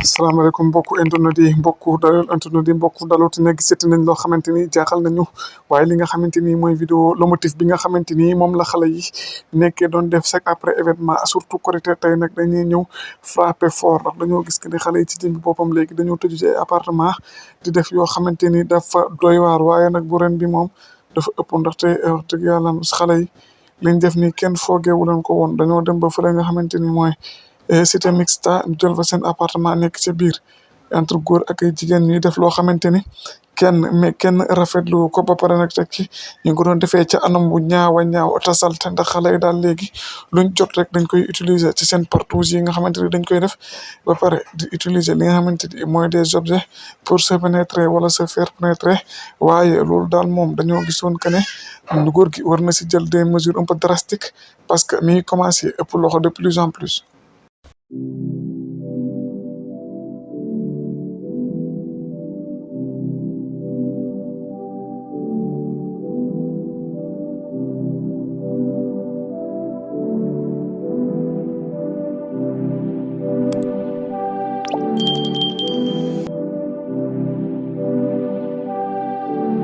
salaamaaleykum mbokku internet yi mbokku daloti ne gisati nañ loo xamante ni jaaxal nañu waaye li nga xamante ni mooy vidéo le motif bi nga xamante ni moom la xale yi nekkee doon def chaque après événement surtout Korité tey nag dañuy ñëw frappé fort ndax dañoo gis que ne xale yi ci jëm boppam léegi dañoo tëju ci ay appartement di def yoo xamante ni dafa doy waar waaye nag bu ren bi moom dafa ëpp ndaxte wax dëgg yàlla xale yi liñ def ni kenn foogeewu leen ko woon dañoo dem ba fële nga xamante ni mooy cité mixta ñu jël fa seen appartement nekk ca biir entre góor ak ay jigéen ñuy def loo xamante ni kenn rafetlu ko ba pare nag teg ci ñu ngi ko doon defee ca anam bu ñaaw a ñaaw te salte ndax xale yi daal léegi luñ jot rek dañ koy utiliser ci seen partouze yi nga xamante ni dañ koy def ba pare di utiliser li nga xamante ni mooy des objets pour se pénétrer wala se faire pénétrer waaye loolu daal moom dañoo gisoon que ne góor gi war na si jël des mesures un peu drastiques parce que mi ngi commencé ëpp loxo de plus en plus.